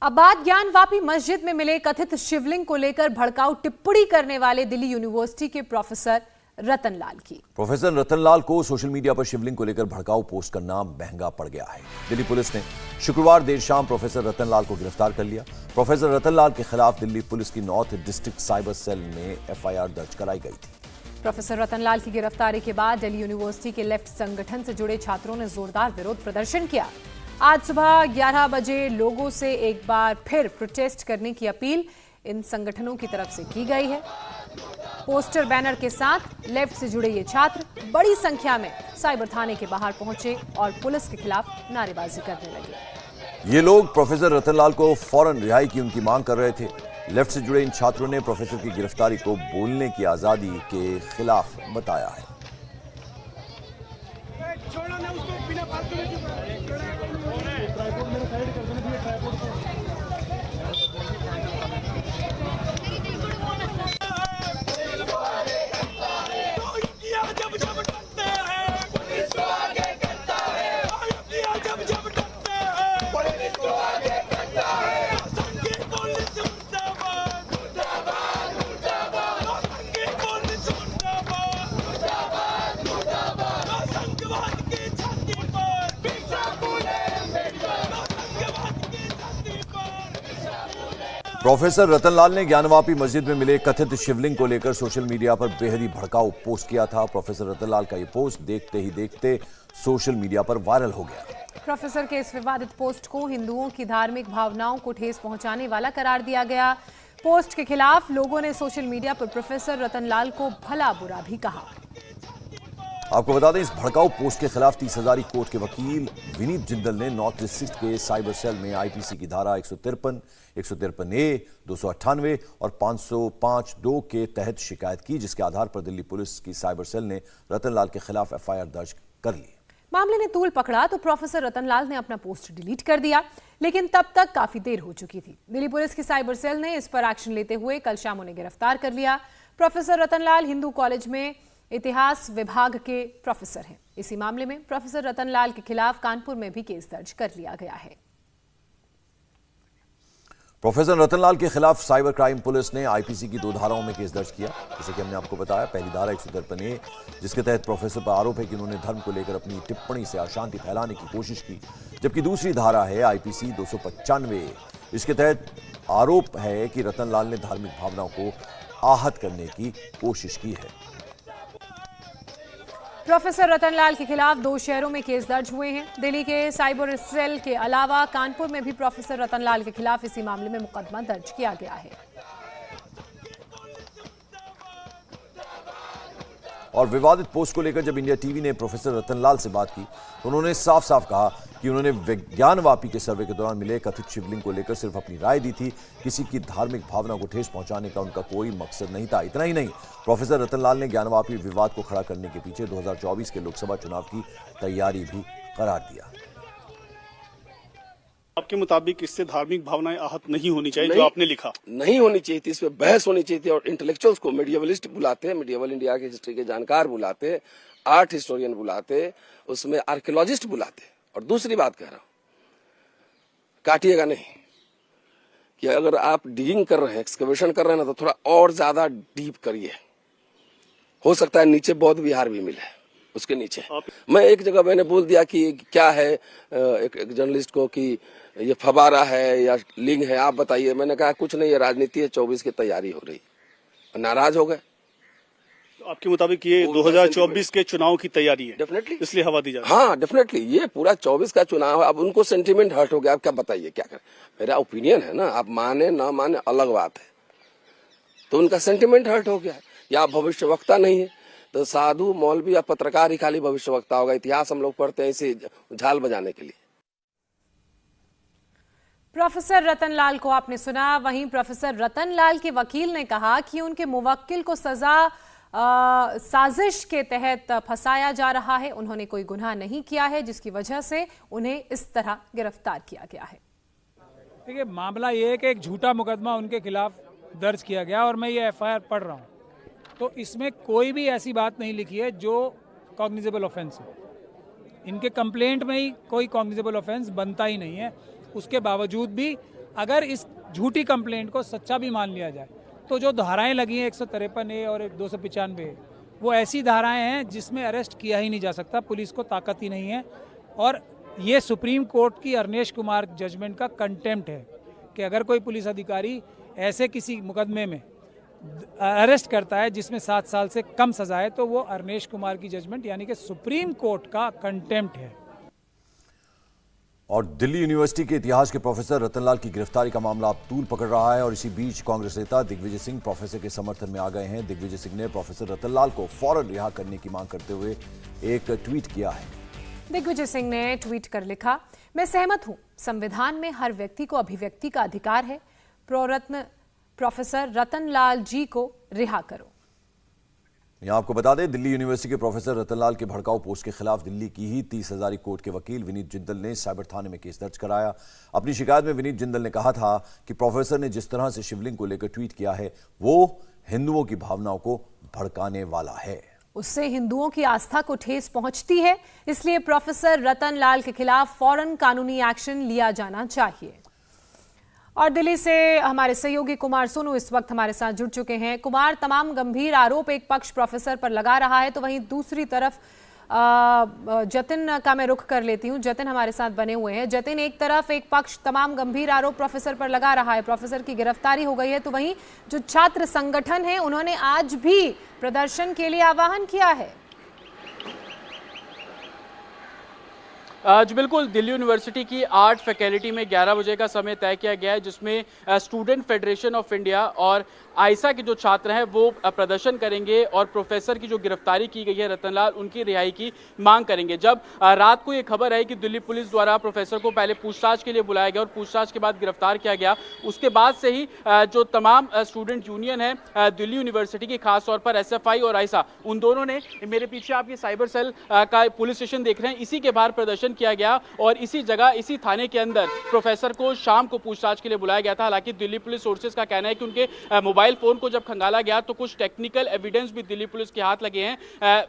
अब बात ज्ञानवापी मस्जिद में मिले कथित शिवलिंग को लेकर भड़काऊ टिप्पणी करने वाले दिल्ली यूनिवर्सिटी के प्रोफेसर रतनलाल की। प्रोफेसर रतनलाल को सोशल मीडिया पर शिवलिंग को लेकर भड़काऊ पोस्ट करना महंगा पड़ गया है। दिल्ली पुलिस ने शुक्रवार देर शाम प्रोफेसर रतनलाल को गिरफ्तार कर लिया। प्रोफेसर रतनलाल के खिलाफ दिल्ली पुलिस की नॉर्थ डिस्ट्रिक्ट साइबर सेल में एफआईआर दर्ज कराई गई थी। प्रोफेसर रतनलाल की गिरफ्तारी के बाद दिल्ली यूनिवर्सिटी के लेफ्ट संगठन से जुड़े छात्रों ने जोरदार विरोध प्रदर्शन किया। आज सुबह 11 बजे लोगों से एक बार फिर प्रोटेस्ट करने की अपील इन संगठनों की तरफ से की गई है। पोस्टर बैनर के साथ लेफ्ट से जुड़े ये छात्र बड़ी संख्या में साइबर थाने के बाहर पहुंचे और पुलिस के खिलाफ नारेबाजी करने लगे। ये लोग प्रोफेसर रतनलाल को फौरन रिहाई की उनकी मांग कर रहे थे। लेफ्ट से जुड़े इन छात्रों ने प्रोफेसर की गिरफ्तारी को बोलने की आजादी के खिलाफ बताया है। प्रोफेसर रतनलाल ने ज्ञानवापी मस्जिद में मिले कथित शिवलिंग को लेकर सोशल मीडिया पर बेहद ही भड़काऊ पोस्ट किया था। प्रोफेसर रतनलाल का यह पोस्ट देखते ही देखते सोशल मीडिया पर वायरल हो गया। प्रोफेसर के इस विवादित पोस्ट को हिंदुओं की धार्मिक भावनाओं को ठेस पहुंचाने वाला करार दिया गया। पोस्ट के खिलाफ लोगों ने सोशल मीडिया पर प्रोफेसर रतनलाल को भला बुरा भी कहा। आपको बता दें, इस भड़काऊ पोस्ट के खिलाफ 30 हजारी कोर्ट के वकील विनीत जिंदल ने नॉर्थ डिस्ट्रिक्ट के साइबर सेल में आईपीसी की धारा 153, 153A, 298 और 505(2) के तहत शिकायत की, जिसके आधार पर दिल्ली पुलिस की साइबर सेल ने रतनलाल के खिलाफ एफआईआर दर्ज कर ली। मामले ने तूल पकड़ा तो प्रोफेसर रतनलाल ने अपना पोस्ट डिलीट कर दिया, लेकिन तब तक काफी देर हो चुकी थी। दिल्ली पुलिस की साइबर सेल ने इस पर एक्शन लेते हुए कल शाम उन्हें गिरफ्तार कर लिया। प्रोफेसर रतनलाल हिंदू कॉलेज में इतिहास विभाग के प्रोफेसर हैं। इसी मामले में प्रोफेसर रतनलाल के खिलाफ कानपुर में भी केस दर्ज कर लिया गया है। प्रोफेसर रतनलाल के खिलाफ साइबर क्राइम पुलिस ने आईपीसी की 2 धाराओं में केस दर्ज किया। जैसे कि हमने आपको बताया, पहली धारा 153A, जिसके तहत प्रोफेसर पर आरोप है कि उन्होंने धर्म को लेकर अपनी टिप्पणी से अशांति फैलाने की कोशिश की, जबकि दूसरी धारा है आईपीसी 295A। इसके तहत आरोप है कि रतनलाल ने धार्मिक भावनाओं को आहत करने की कोशिश की है। प्रोफेसर रतनलाल के खिलाफ 2 शहरों में केस दर्ज हुए हैं। दिल्ली के साइबर सेल के अलावा कानपुर में भी प्रोफेसर रतनलाल के खिलाफ इसी मामले में मुकदमा दर्ज किया गया है। और विवादित पोस्ट को लेकर जब इंडिया टीवी ने प्रोफेसर रतनलाल से बात की तो उन्होंने साफ साफ कहा कि उन्होंने विज्ञानवापी के सर्वे के दौरान मिले कथित शिवलिंग को लेकर सिर्फ अपनी राय दी थी। किसी की धार्मिक भावना को ठेस पहुंचाने का उनका कोई मकसद नहीं था। इतना ही नहीं, प्रोफेसर रतनलाल ने ज्ञानवापी विवाद को खड़ा करने के पीछे 2024 के लोकसभा चुनाव की तैयारी भी करार दिया। आपके मुताबिक इससे धार्मिक भावनाएं आहत नहीं होनी चाहिए, जो आपने लिखा नहीं होनी चाहिए थी, इस पे बहस होनी चाहिए थी। और इंटेलेक्चुअल्स को मेडिएवलिस्ट बुलाते हैं, मेडिएवल इंडिया की हिस्ट्री के जानकार बुलाते, आर्ट हिस्टोरियन बुलाते, उसमें आर्कियोलॉजिस्ट बुलाते। और दूसरी बात कह रहा हूं, काटिएगा नहीं कि अगर आप डिगिंग कर रहे हैं, एक्सकवेशन कर रहे हैं ना, तो थोड़ा और ज्यादा डीप करिए। हो सकता है नीचे बौद्ध विहार भी मिले, उसके नीचे। मैं एक जगह मैंने बोल दिया कि क्या है एक जर्नलिस्ट को कि ये फवारा है या लिंग है, आप बताइए। मैंने कहा कुछ नहीं, ये राजनीति है, 24 की तैयारी हो रही। नाराज हो गए। तो आपके मुताबिक ये 2024 के चुनाव की तैयारी है, डेफिनेटली, इसलिए हवा दी जा रही है। हाँ डेफिनेटली, ये पूरा 24 का चुनाव है। अब उनको सेंटिमेंट हर्ट हो गया, आप क्या बताइए क्या करें। मेरा ओपिनियन है ना, आप माने ना माने अलग बात है। तो उनका सेंटिमेंट हर्ट हो गया। या आप भविष्यवक्ता नहीं है तो साधु मौलवी या पत्रकार ही खाली भविष्यवक्ता होगा। इतिहास हम लोग पढ़ते हैं इसे झाल बजाने के लिए। प्रोफेसर रतनलाल को आपने सुना। वहीं प्रोफेसर रतनलाल के वकील ने कहा कि उनके मुवक्किल को सजा साजिश के तहत फंसाया जा रहा है। उन्होंने कोई गुनाह नहीं किया है, जिसकी वजह से उन्हें इस तरह गिरफ्तार किया गया है। देखिए, मामला ये है कि एक झूठा मुकदमा उनके खिलाफ दर्ज किया गया और मैं ये एफआईआर पढ़ रहा हूँ, तो इसमें कोई भी ऐसी बात नहीं लिखी है जो कॉग्निजेबल ऑफेंस है। इनके कंप्लेंट में ही कोई कॉग्निजेबल ऑफेंस बनता ही नहीं है। उसके बावजूद भी अगर इस झूठी कंप्लेंट को सच्चा भी मान लिया जाए तो जो धाराएं लगी हैं 153A और 295A, वो ऐसी धाराएं हैं जिसमें अरेस्ट किया ही नहीं जा सकता, पुलिस को ताकत ही नहीं है। और ये सुप्रीम कोर्ट की अरनेश कुमार जजमेंट का कंटेम्प्ट है कि अगर कोई पुलिस अधिकारी ऐसे किसी मुकदमे में अरेस्ट करता है जिसमें 7 साल से कम सजा है, तो वो अरनेश कुमार की जजमेंट यानी कि सुप्रीम कोर्ट का कंटेम्प्ट है। और दिल्ली यूनिवर्सिटी के इतिहास के प्रोफेसर रतनलाल की गिरफ्तारी का मामला अब तूल पकड़ रहा है और इसी बीच कांग्रेस नेता दिग्विजय सिंह प्रोफेसर के समर्थन में आ गए हैं। दिग्विजय सिंह ने प्रोफेसर रतनलाल को फौरन रिहा करने की मांग करते हुए एक ट्वीट किया है। दिग्विजय सिंह ने ट्वीट कर लिखा, मैं सहमत हूं, संविधान में हर व्यक्ति को अभिव्यक्ति का अधिकार है। प्रोरत्न प्रोफेसर रतनलाल जी को रिहा करो। यहां आपको बता दें, दिल्ली यूनिवर्सिटी के प्रोफेसर रतनलाल के भड़काऊ पोस्ट के खिलाफ दिल्ली की ही 30 हजारी कोर्ट के वकील विनीत जिंदल ने साइबर थाने में केस दर्ज कराया। अपनी शिकायत में विनीत जिंदल ने कहा था कि प्रोफेसर ने जिस तरह से शिवलिंग को लेकर ट्वीट किया है वो हिंदुओं की भावनाओं को भड़काने वाला है। उससे हिंदुओं की आस्था को ठेस पहुंचती है, इसलिए प्रोफेसर रतनलाल के खिलाफ फौरन कानूनी एक्शन लिया जाना चाहिए। और दिल्ली से हमारे सहयोगी कुमार सोनू इस वक्त हमारे साथ जुड़ चुके हैं। कुमार, तमाम गंभीर आरोप एक पक्ष प्रोफेसर पर लगा रहा है, तो वहीं दूसरी तरफ जतिन का मैं रुख कर लेती हूं। जतिन हमारे साथ बने हुए हैं। जतिन, एक तरफ एक पक्ष तमाम गंभीर आरोप प्रोफेसर पर लगा रहा है, प्रोफेसर की गिरफ्तारी हो गई है, तो वहीं जो छात्र संगठन है उन्होंने आज भी प्रदर्शन के लिए आह्वान किया है। जी बिल्कुल, दिल्ली यूनिवर्सिटी की आर्ट फैकल्टी में 11 बजे का समय तय किया गया है, जिसमें स्टूडेंट फेडरेशन ऑफ इंडिया और आइसा के जो छात्र हैं वो प्रदर्शन करेंगे और प्रोफेसर की जो गिरफ्तारी की गई है रतनलाल, उनकी रिहाई की मांग करेंगे। जब रात को ये खबर आई कि दिल्ली पुलिस द्वारा प्रोफेसर को पहले पूछताछ के लिए बुलाया गया और पूछताछ के बाद गिरफ्तार किया गया, उसके बाद से ही जो तमाम स्टूडेंट यूनियन है दिल्ली यूनिवर्सिटी की, खासतौर पर SFI और आइसा, उन दोनों ने, मेरे पीछे आप ये साइबर सेल का पुलिस स्टेशन देख रहे हैं, इसी के बाहर प्रदर्शन किया गया और इसी जगह, इसी थाने के अंदर प्रोफेसर को शाम को पूछताछ के लिए बुलाया गया था। हालांकि दिल्ली पुलिस सोर्सेज का कहना है कि उनके मोबाइल फोन को जब खंगाला गया तो कुछ टेक्निकल एविडेंस भी दिल्ली पुलिस के हाथ लगे हैं,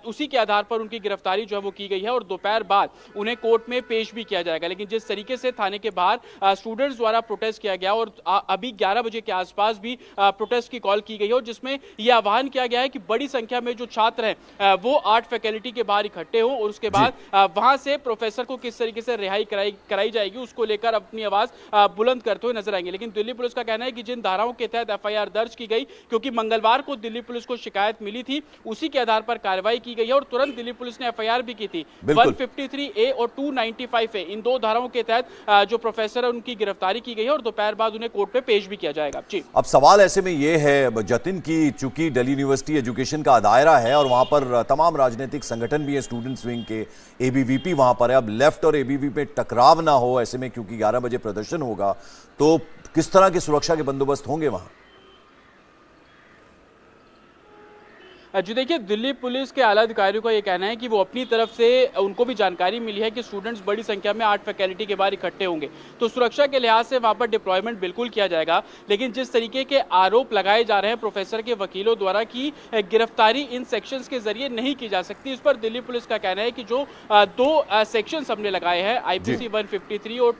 उसी के आधार पर उनकी गिरफ्तारी जो है वो की गई है और दोपहर बाद उन्हें कोर्ट में पेश भी किया जाएगा। लेकिन जिस तरीके से थाने के बाहर स्टूडेंट्स द्वारा प्रोटेस्ट किया गया और अभी 11 बजे के आसपास भी प्रोटेस्ट की कॉल की गई है और जिसमें यह आह्वान किया गया है कि बड़ी संख्या में जो छात्र हैं वो आर्ट फैकल्टी के बाहर इकट्ठे हों और उसके बाद वहां से प्रोफेसर को किस तरीके से रिहाई कराई जाएगी उसको लेकर अपनी आवाज बुलंद करते हुए नजर आएंगे। लेकिन दिल्ली पुलिस का कहना है कि जिन धाराओं के तहत FIR दर्ज की गई, क्योंकि मंगलवार को दिल्ली पुलिस को शिकायत मिली थी, उसी के आधार पर कार्रवाई की गई है और तुरंत दिल्ली पुलिस ने FIR भी की थी। 153A और 295A, इन दो धाराओं के तहत जो प्रोफेसर है उनकी गिरफ्तारी की गई है और दोपहर बाद उन्हें कोर्ट पे पेश भी किया जाएगा। जी, अब सवाल ऐसे में यह है जतिन की, चूंकि दिल्ली यूनिवर्सिटी एजुकेशन का दायरा है और वहां पर तमाम राजनीतिक संगठन भी है, स्टूडेंट्स विंग के, ABVP वहां पर है, अब लेफ्ट और ABVP में टकराव ना हो ऐसे में, क्योंकि 11 बजे प्रदर्शन होगा, तो किस तरह की सुरक्षा के बंदोबस्त होंगे वहां? जी देखिए, दिल्ली पुलिस के आला अधिकारियों का ये कहना है कि वो अपनी तरफ से, उनको भी जानकारी मिली है कि स्टूडेंट्स बड़ी संख्या में आर्ट फैकल्टी के बाहर इकट्ठे होंगे, तो सुरक्षा के लिहाज से वहां पर डिप्लॉयमेंट बिल्कुल किया जाएगा। लेकिन जिस तरीके के आरोप लगाए जा रहे हैं प्रोफेसर के वकीलों द्वारा कि गिरफ्तारी इन सेक्शंस के जरिए नहीं की जा सकती, इस पर दिल्ली पुलिस का कहना है कि जो दो सेक्शंस हमने लगाए हैं, IPC 153 और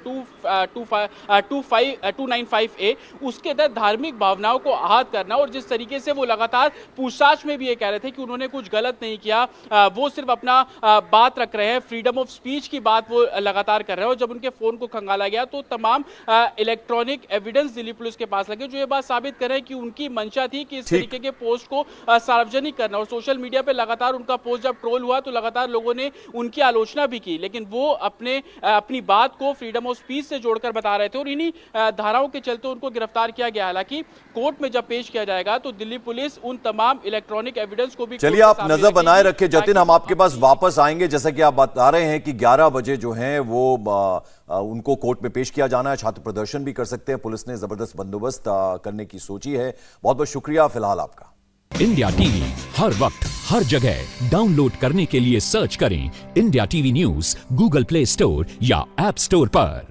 295A, उसके तहत धार्मिक भावनाओं को आहत करना, और जिस तरीके से वो लगातार पूछताछ में भी कह रहे थे कि उन्होंने कुछ गलत नहीं किया, वो सिर्फ अपना बात रख रहे हैं, फ्रीडम ऑफ स्पीच की बात वो लगातार कर रहे हैं। और जब उनके फोन को खंगाला गया तो तमाम इलेक्ट्रॉनिक एविडेंस दिल्ली पुलिस के पास लगे, जो ये बात साबित कर रहे हैं कि उनकी मंशा थी कि इस तरीके के पोस्ट को सार्वजनिक करना। और सोशल मीडिया पे लगातार उनका पोस्ट जब ट्रोल हुआ तो लगातार लोगों ने उनकी आलोचना भी की, लेकिन वो अपनी बात को फ्रीडम ऑफ स्पीच से जोड़कर बता रहे थे और इन्हीं धाराओं के चलते उनको गिरफ्तार किया गया। हालांकि कोर्ट में जब पेश किया जाएगा तो दिल्ली पुलिस उन तमाम इलेक्ट्रॉनिक एविडेंस को भी, चलिए आप नजर बनाए रखें जतिन, हम आपके पास वापस आएंगे। जैसा कि आप बता रहे हैं कि 11 बजे जो हैं वो उनको कोर्ट में पेश किया जाना है, छात्र प्रदर्शन भी कर सकते हैं, पुलिस ने जबरदस्त बंदोबस्त करने की सोची है। बहुत बहुत शुक्रिया फिलहाल आपका। इंडिया टीवी हर वक्त हर जगह डाउनलोड करने के लिए सर्च करें India TV news Google play store या ऐप स्टोर पर।